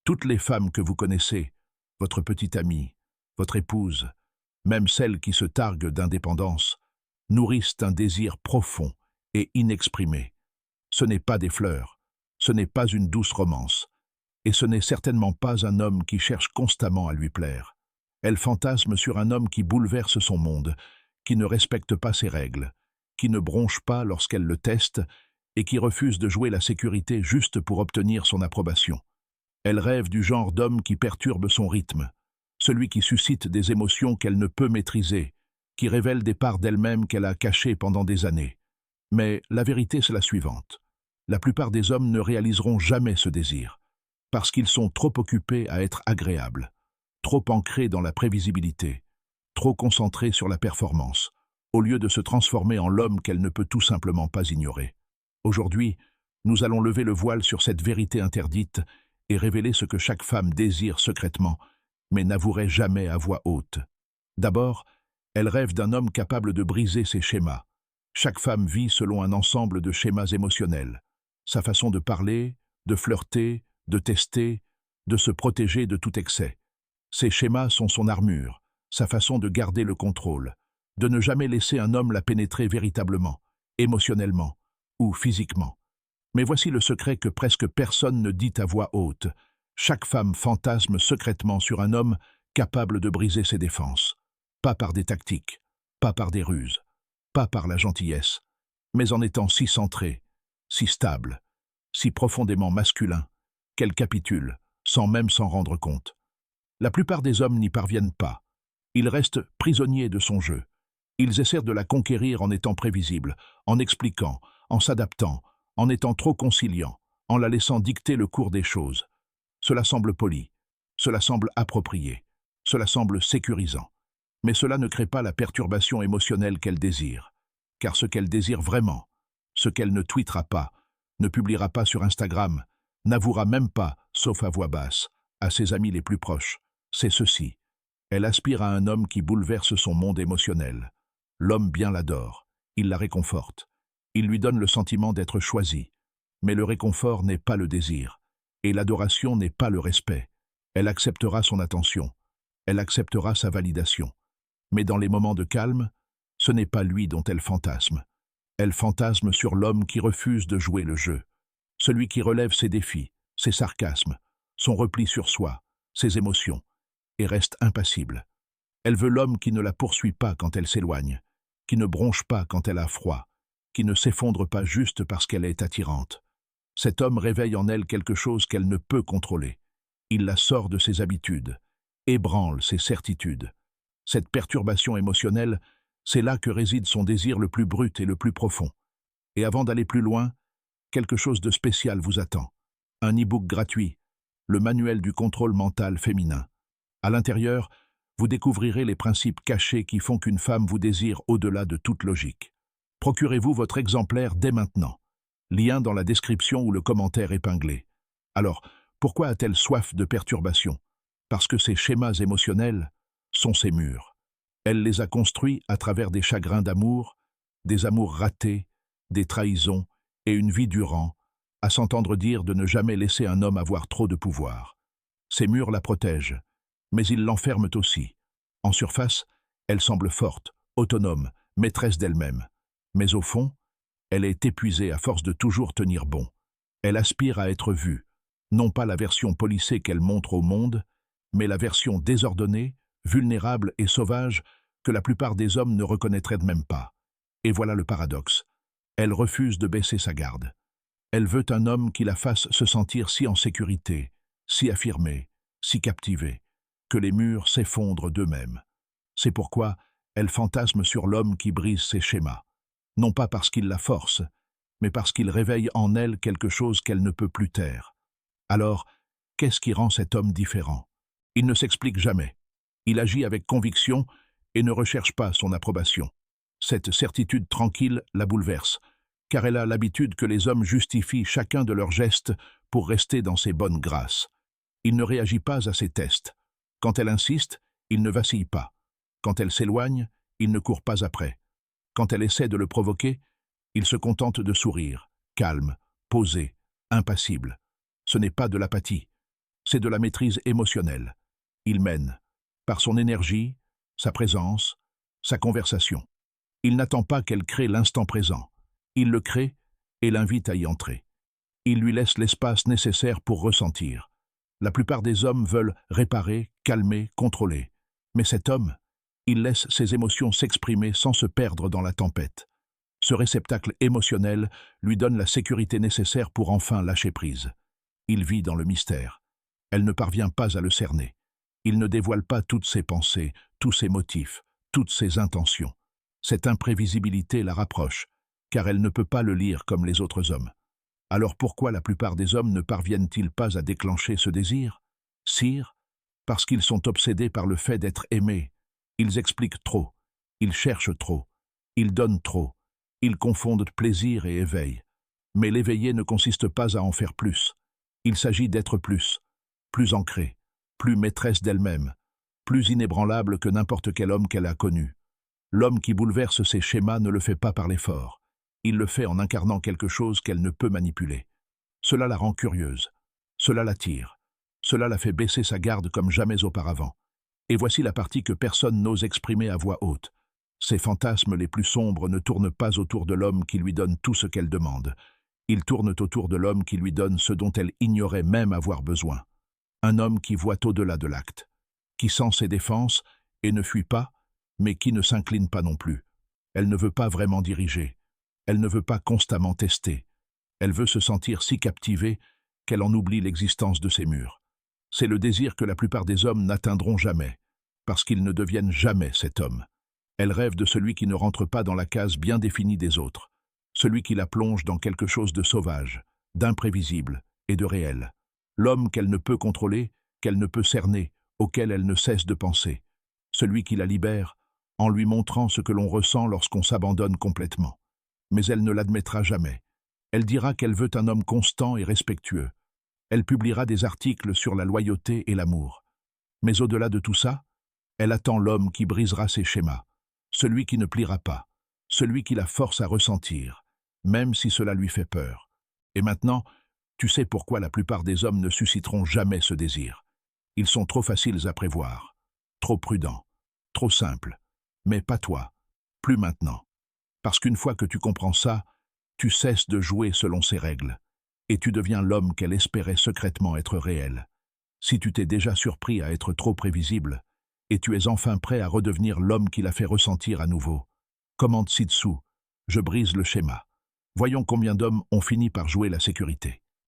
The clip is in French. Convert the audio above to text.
Toutes les femmes que vous connaissez, votre petite amie, votre épouse, même celles qui se targuent d'indépendance, nourrissent un désir profond et inexprimé. Ce n'est pas des fleurs, ce n'est pas une douce romance, et ce n'est certainement pas un homme qui cherche constamment à lui plaire. Elle fantasme sur un homme qui bouleverse son monde, qui ne respecte pas ses règles, qui ne bronche pas lorsqu'elle le teste et qui refuse de jouer la sécurité juste pour obtenir son approbation. Elle rêve du genre d'homme qui perturbe son rythme, celui qui suscite des émotions qu'elle ne peut maîtriser, qui révèle des parts d'elle-même qu'elle a cachées pendant des années. Mais la vérité, c'est la suivante. La plupart des hommes ne réaliseront jamais ce désir, parce qu'ils sont trop occupés à être agréables, trop ancrés dans la prévisibilité, trop concentrés sur la performance, au lieu de se transformer en l'homme qu'elle ne peut tout simplement pas ignorer. Aujourd'hui, nous allons lever le voile sur cette vérité interdite et révéler ce que chaque femme désire secrètement, mais n'avouerait jamais à voix haute. D'abord, elle rêve d'un homme capable de briser ses schémas. Chaque femme vit selon un ensemble de schémas émotionnels. Sa façon de parler, de flirter, de tester, de se protéger de tout excès. Ces schémas sont son armure, sa façon de garder le contrôle, de ne jamais laisser un homme la pénétrer véritablement, émotionnellement ou physiquement. Mais voici le secret que presque personne ne dit à voix haute. Chaque femme fantasme secrètement sur un homme capable de briser ses défenses. Pas par des tactiques, pas par des ruses, pas par la gentillesse, mais en étant si centré, si stable, si profondément masculin, qu'elle capitule, sans même s'en rendre compte. La plupart des hommes n'y parviennent pas. Ils restent prisonniers de son jeu. Ils essaient de la conquérir en étant prévisibles, en expliquant, en s'adaptant, en étant trop conciliants, en la laissant dicter le cours des choses. Cela semble poli, cela semble approprié, cela semble sécurisant. Mais cela ne crée pas la perturbation émotionnelle qu'elle désire. Car ce qu'elle désire vraiment, ce qu'elle ne tweetera pas, ne publiera pas sur Instagram, n'avouera même pas, sauf à voix basse, à ses amis les plus proches, c'est ceci. Elle aspire à un homme qui bouleverse son monde émotionnel. L'homme bien l'adore, il la réconforte. Il lui donne le sentiment d'être choisi. Mais le réconfort n'est pas le désir. Et l'adoration n'est pas le respect. Elle acceptera son attention. Elle acceptera sa validation. Mais dans les moments de calme, ce n'est pas lui dont elle fantasme. Elle fantasme sur l'homme qui refuse de jouer le jeu. Celui qui relève ses défis, ses sarcasmes, son repli sur soi, ses émotions, et reste impassible. Elle veut l'homme qui ne la poursuit pas quand elle s'éloigne, qui ne bronche pas quand elle a froid, qui ne s'effondre pas juste parce qu'elle est attirante. Cet homme réveille en elle quelque chose qu'elle ne peut contrôler. Il la sort de ses habitudes, ébranle ses certitudes. Cette perturbation émotionnelle, c'est là que réside son désir le plus brut et le plus profond. Et avant d'aller plus loin, quelque chose de spécial vous attend. Un e-book gratuit, le manuel du contrôle mental féminin. À l'intérieur, vous découvrirez les principes cachés qui font qu'une femme vous désire au-delà de toute logique. Procurez-vous votre exemplaire dès maintenant. Lien dans la description ou le commentaire épinglé. Alors, pourquoi a-t-elle soif de perturbation? Parce que ces schémas émotionnels sont ses murs. Elle les a construits à travers des chagrins d'amour, des amours ratés, des trahisons et une vie durant, à s'entendre dire de ne jamais laisser un homme avoir trop de pouvoir. Ces murs la protègent, mais ils l'enferment aussi. En surface, elle semble forte, autonome, maîtresse d'elle-même. Mais au fond, elle est épuisée à force de toujours tenir bon. Elle aspire à être vue, non pas la version polissée qu'elle montre au monde, mais la version désordonnée, vulnérable et sauvage que la plupart des hommes ne reconnaîtraient même pas. Et voilà le paradoxe. Elle refuse de baisser sa garde. Elle veut un homme qui la fasse se sentir si en sécurité, si affirmée, si captivée, que les murs s'effondrent d'eux-mêmes. C'est pourquoi elle fantasme sur l'homme qui brise ses schémas. Non pas parce qu'il la force, mais parce qu'il réveille en elle quelque chose qu'elle ne peut plus taire. Alors, qu'est-ce qui rend cet homme différent? Il ne s'explique jamais. Il agit avec conviction et ne recherche pas son approbation. Cette certitude tranquille la bouleverse, car elle a l'habitude que les hommes justifient chacun de leurs gestes pour rester dans ses bonnes grâces. Il ne réagit pas à ses tests. Quand elle insiste, il ne vacille pas. Quand elle s'éloigne, il ne court pas après. Quand elle essaie de le provoquer, il se contente de sourire, calme, posé, impassible. Ce n'est pas de l'apathie. C'est de la maîtrise émotionnelle. Il mène, par son énergie, sa présence, sa conversation. Il n'attend pas qu'elle crée l'instant présent. Il le crée et l'invite à y entrer. Il lui laisse l'espace nécessaire pour ressentir. La plupart des hommes veulent réparer, calmer, contrôler. Mais cet homme, il laisse ses émotions s'exprimer sans se perdre dans la tempête. Ce réceptacle émotionnel lui donne la sécurité nécessaire pour enfin lâcher prise. Il vit dans le mystère. Elle ne parvient pas à le cerner. Il ne dévoile pas toutes ses pensées, tous ses motifs, toutes ses intentions. Cette imprévisibilité la rapproche, car elle ne peut pas le lire comme les autres hommes. Alors pourquoi la plupart des hommes ne parviennent-ils pas à déclencher ce désir? Sire, parce qu'ils sont obsédés par le fait d'être aimés. Ils expliquent trop, ils cherchent trop, ils donnent trop, ils confondent plaisir et éveil. Mais l'éveillé ne consiste pas à en faire plus. Il s'agit d'être plus ancrée, plus maîtresse d'elle-même, plus inébranlable que n'importe quel homme qu'elle a connu. L'homme qui bouleverse ses schémas ne le fait pas par l'effort. Il le fait en incarnant quelque chose qu'elle ne peut manipuler. Cela la rend curieuse. Cela l'attire. Cela la fait baisser sa garde comme jamais auparavant. Et voici la partie que personne n'ose exprimer à voix haute. Ses fantasmes les plus sombres ne tournent pas autour de l'homme qui lui donne tout ce qu'elle demande. Ils tournent autour de l'homme qui lui donne ce dont elle ignorait même avoir besoin. Un homme qui voit au-delà de l'acte, qui sent ses défenses et ne fuit pas, mais qui ne s'incline pas non plus. Elle ne veut pas vraiment diriger. Elle ne veut pas constamment tester. Elle veut se sentir si captivée qu'elle en oublie l'existence de ses murs. C'est le désir que la plupart des hommes n'atteindront jamais, parce qu'ils ne deviennent jamais cet homme. Elle rêve de celui qui ne rentre pas dans la case bien définie des autres, celui qui la plonge dans quelque chose de sauvage, d'imprévisible et de réel. L'homme qu'elle ne peut contrôler, qu'elle ne peut cerner, auquel elle ne cesse de penser. Celui qui la libère, en lui montrant ce que l'on ressent lorsqu'on s'abandonne complètement. Mais elle ne l'admettra jamais. Elle dira qu'elle veut un homme constant et respectueux. Elle publiera des articles sur la loyauté et l'amour. Mais au-delà de tout ça, elle attend l'homme qui brisera ses schémas, celui qui ne pliera pas, celui qui la force à ressentir, même si cela lui fait peur. Et maintenant, tu sais pourquoi la plupart des hommes ne susciteront jamais ce désir. Ils sont trop faciles à prévoir, trop prudents, trop simples. Mais pas toi, plus maintenant. Parce qu'une fois que tu comprends ça, tu cesses de jouer selon ses règles, et tu deviens l'homme qu'elle espérait secrètement être réel. Si tu t'es déjà surpris à être trop prévisible, et tu es enfin prêt à redevenir l'homme qui l'a fait ressentir à nouveau, commente ci-dessous, je brise le schéma. Voyons combien d'hommes ont fini par jouer la sécurité.